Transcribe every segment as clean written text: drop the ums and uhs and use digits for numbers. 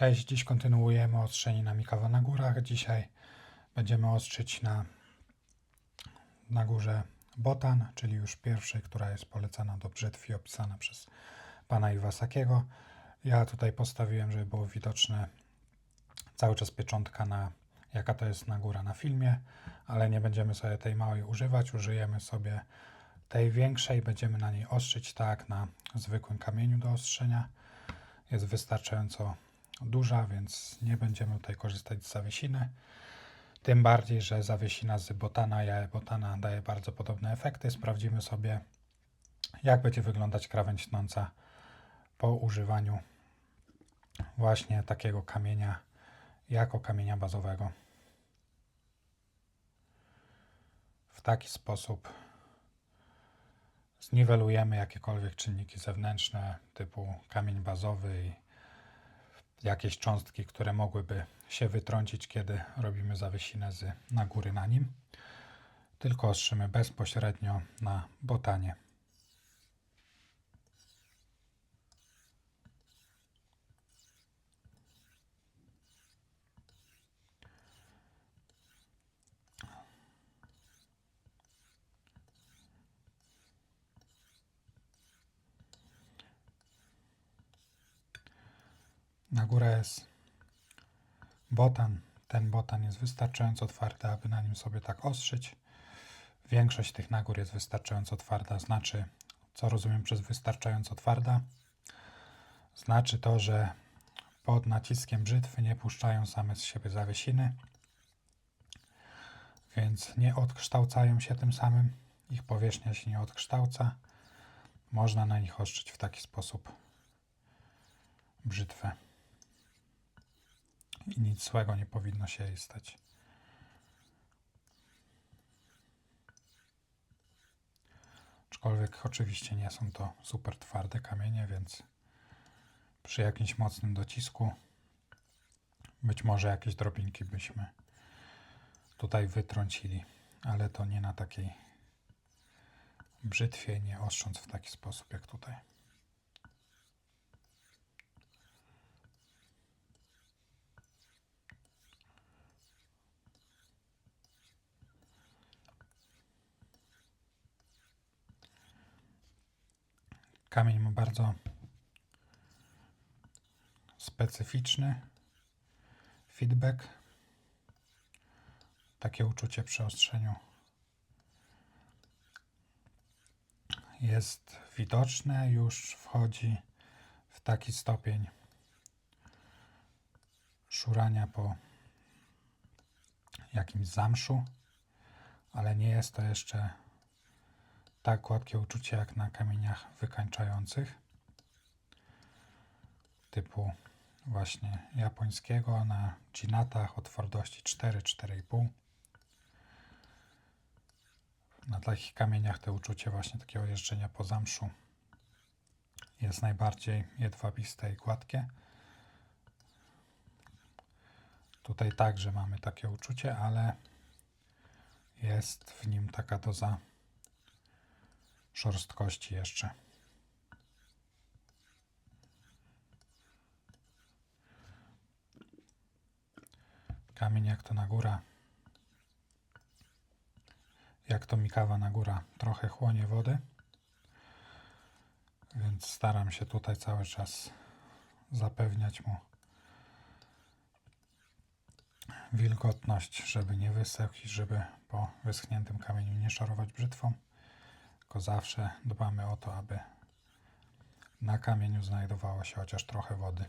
Cześć, dziś kontynuujemy ostrzenie na Mikawa na górach. Dzisiaj będziemy ostrzyć na górze Botan, czyli już pierwszej, która jest polecana do brzytwy, opisana przez pana Iwasakiego. Ja tutaj postawiłem, żeby było widoczne cały czas pieczątka, jaka to jest na góra na filmie, ale nie będziemy sobie tej małej używać, użyjemy sobie tej większej, będziemy na niej ostrzyć tak na zwykłym kamieniu do ostrzenia. Jest wystarczająco duża, więc nie będziemy tutaj korzystać z zawiesiny. Tym bardziej, że zawiesina z Botana, jaja Botana daje bardzo podobne efekty. Sprawdzimy sobie, jak będzie wyglądać krawędź tnąca po używaniu właśnie takiego kamienia jako kamienia bazowego. W taki sposób zniwelujemy jakiekolwiek czynniki zewnętrzne typu kamień bazowy i jakieś cząstki, które mogłyby się wytrącić, kiedy robimy zawiesinę na góry na nim. Tylko ostrzymy bezpośrednio na Botanie. Na górę jest Botan. Ten Botan jest wystarczająco twardy, aby na nim sobie tak ostrzyć. Większość tych nagór jest wystarczająco twarda. Znaczy, co rozumiem przez wystarczająco twarda? Znaczy to, że pod naciskiem brzytwy nie puszczają same z siebie zawiesiny, więc nie odkształcają się tym samym. Ich powierzchnia się nie odkształca. Można na nich ostrzyć w taki sposób brzytwę. I nic złego nie powinno się jej stać. Aczkolwiek oczywiście nie są to super twarde kamienie, więc przy jakimś mocnym docisku być może jakieś drobinki byśmy tutaj wytrącili, ale to nie na takiej brzytwie, nie ostrząc w taki sposób jak tutaj. Kamień ma bardzo specyficzny feedback. Takie uczucie przy ostrzeniu jest widoczne, już wchodzi w taki stopień szurania po jakimś zamszu, ale nie jest to jeszcze tak gładkie uczucie jak na kamieniach wykańczających typu właśnie japońskiego na ginatach o twardości 4-4,5. Na takich kamieniach to uczucie właśnie takiego jeżdżenia po zamszu jest najbardziej jedwabiste i gładkie. Tutaj także mamy takie uczucie, ale jest w nim taka doza szorstkości jeszcze. Kamień jak to na góra, jak to Mikawa na góra, trochę chłonie wody, więc staram się tutaj cały czas zapewniać mu wilgotność, żeby nie wysechł i żeby po wyschniętym kamieniu nie szarować brzytwą, tylko zawsze dbamy o to, aby na kamieniu znajdowało się chociaż trochę wody.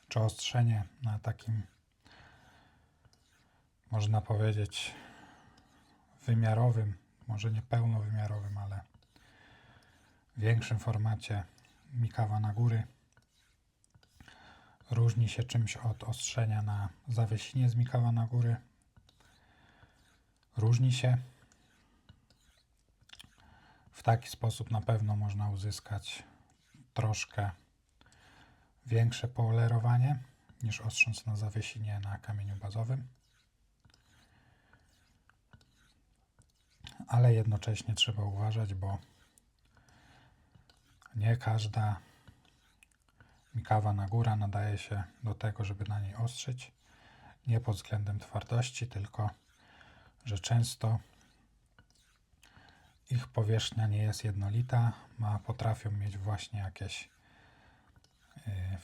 Czy ostrzenie na takim, można powiedzieć, wymiarowym, może nie pełnowymiarowym, ale większym formacie Mikawa na góry różni się czymś od ostrzenia na zawiesinie z Mikawa na góry. Różni się. W taki sposób na pewno można uzyskać troszkę większe polerowanie niż ostrząc na zawiesinie na kamieniu bazowym. ale jednocześnie trzeba uważać, bo nie każda mikawa na górę nadaje się do tego, żeby na niej ostrzyć. Nie pod względem twardości, tylko że często ich powierzchnia nie jest jednolita, potrafią mieć właśnie jakieś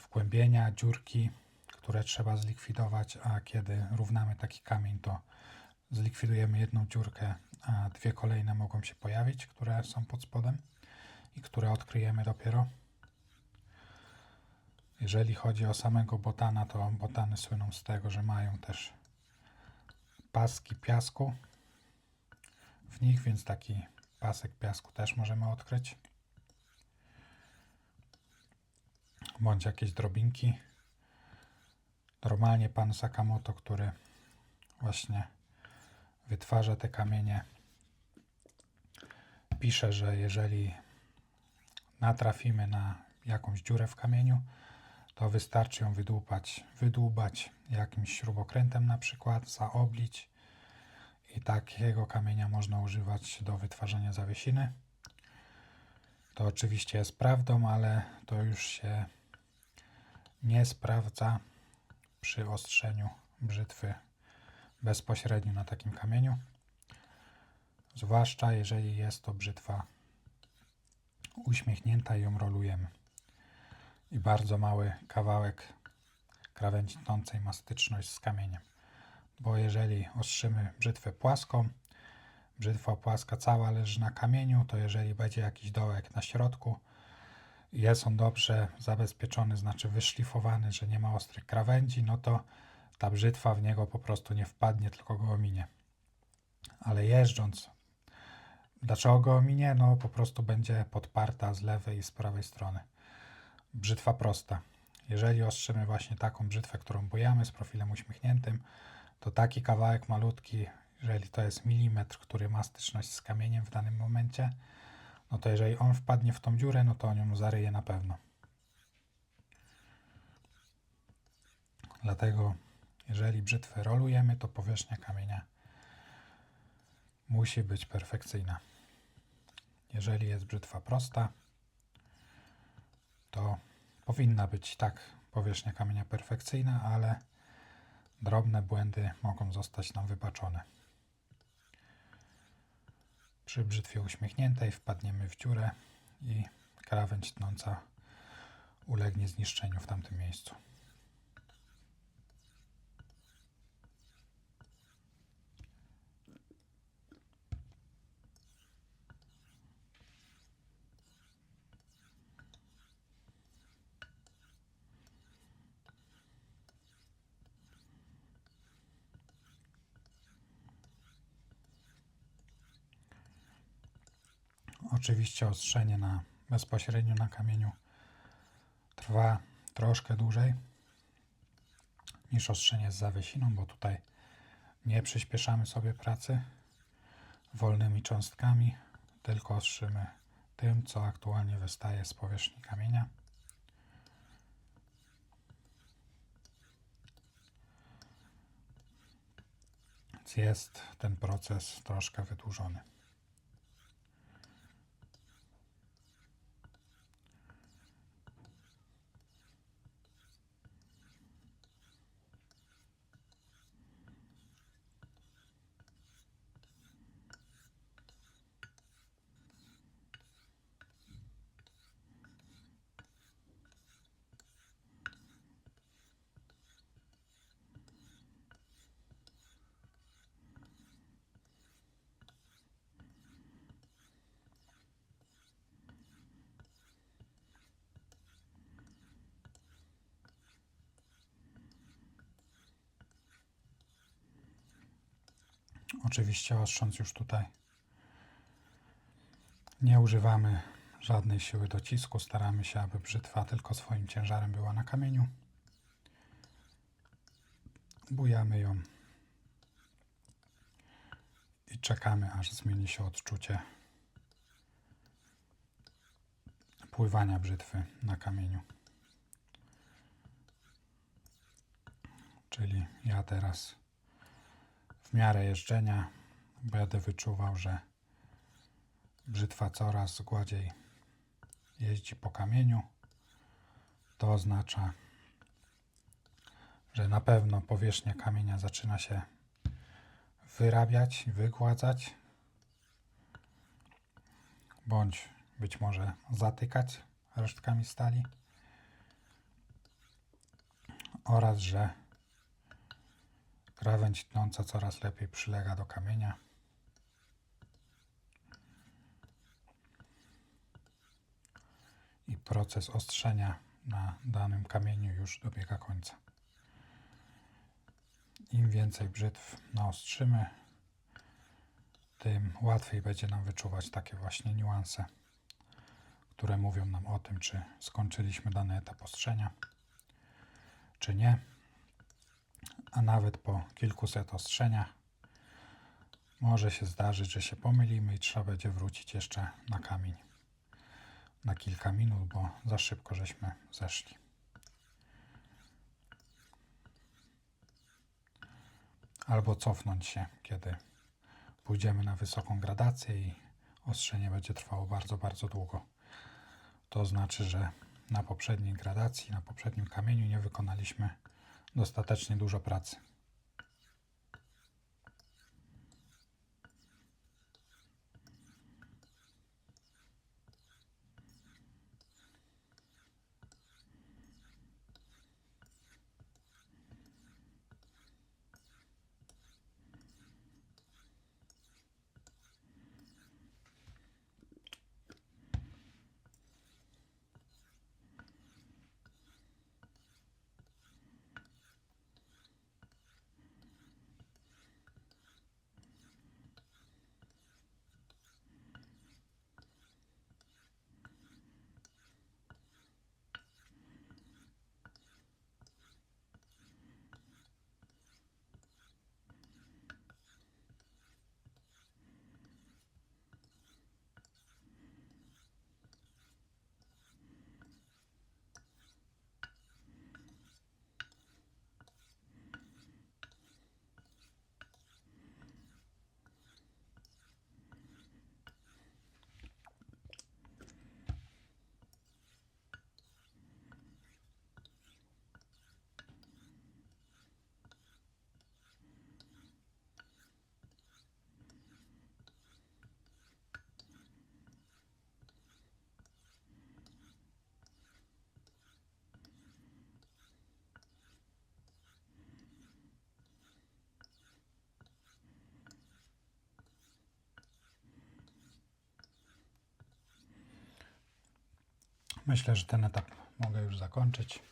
wgłębienia, dziurki, które trzeba zlikwidować, a kiedy równamy taki kamień, to zlikwidujemy jedną dziurkę, a dwie kolejne mogą się pojawić, które są pod spodem i które odkryjemy dopiero. Jeżeli chodzi o samego botana, to botany słyną z tego, że mają też paski piasku w nich, więc taki pasek piasku też możemy odkryć. Bądź jakieś drobinki. Normalnie pan Sakamoto, który właśnie wytwarza te kamienie, pisze, że jeżeli natrafimy na jakąś dziurę w kamieniu, to wystarczy ją wydłubać jakimś śrubokrętem na przykład, zaoblić i takiego kamienia można używać do wytwarzania zawiesiny. To oczywiście jest prawdą, ale to już się nie sprawdza przy ostrzeniu brzytwy bezpośrednio na takim kamieniu, zwłaszcza jeżeli jest to brzytwa uśmiechnięta i ją rolujemy. I bardzo mały kawałek krawędzi tnącej ma styczność z kamieniem. Bo jeżeli ostrzymy brzytwę płaską, brzytwa płaska cała leży na kamieniu, to jeżeli będzie jakiś dołek na środku, jest on dobrze zabezpieczony, znaczy wyszlifowany, że nie ma ostrych krawędzi, no to ta brzytwa w niego po prostu nie wpadnie, tylko go ominie. Ale jeżdżąc, dlaczego go ominie? No po prostu będzie podparta z lewej i z prawej strony. Brzytwa prosta. Jeżeli ostrzymy właśnie taką brzytwę, którą bujamy z profilem uśmiechniętym, to taki kawałek malutki, jeżeli to jest milimetr, który ma styczność z kamieniem w danym momencie, no to jeżeli on wpadnie w tą dziurę, no to on ją zaryje na pewno. Dlatego jeżeli brzytwę rolujemy, to powierzchnia kamienia musi być perfekcyjna. Jeżeli jest brzytwa prosta, to powinna być tak powierzchnia kamienia perfekcyjna, ale drobne błędy mogą zostać nam wybaczone. Przy brzytwie uśmiechniętej wpadniemy w dziurę i krawędź tnąca ulegnie zniszczeniu w tamtym miejscu. Oczywiście ostrzenie bezpośrednio na kamieniu trwa troszkę dłużej niż ostrzenie z zawiesiną, bo tutaj nie przyspieszamy sobie pracy wolnymi cząstkami, tylko ostrzymy tym, co aktualnie wystaje z powierzchni kamienia. Więc jest ten proces troszkę wydłużony. Oczywiście ostrząc już tutaj nie używamy żadnej siły docisku, staramy się, aby brzytwa tylko swoim ciężarem była na kamieniu. Bujamy ją i czekamy, aż zmieni się odczucie pływania brzytwy na kamieniu. Czyli ja teraz w miarę jeżdżenia będę wyczuwał, że brzytwa coraz gładziej jeździ po kamieniu, to oznacza, że na pewno powierzchnia kamienia zaczyna się wyrabiać, wygładzać, bądź być może zatykać resztkami stali, oraz że krawędź tnąca coraz lepiej przylega do kamienia. I proces ostrzenia na danym kamieniu już dobiega końca. Im więcej brzytw naostrzymy, tym łatwiej będzie nam wyczuwać takie właśnie niuanse, które mówią nam o tym, czy skończyliśmy dany etap ostrzenia, czy nie. A nawet po kilkuset ostrzeniach może się zdarzyć, że się pomylimy i trzeba będzie wrócić jeszcze na kamień na kilka minut, bo za szybko żeśmy zeszli. Albo cofnąć się, kiedy pójdziemy na wysoką gradację i ostrzenie będzie trwało bardzo, bardzo długo. To znaczy, że na poprzedniej gradacji, na poprzednim kamieniu nie wykonaliśmy dostatecznie dużo pracy. Myślę, że ten etap mogę już zakończyć.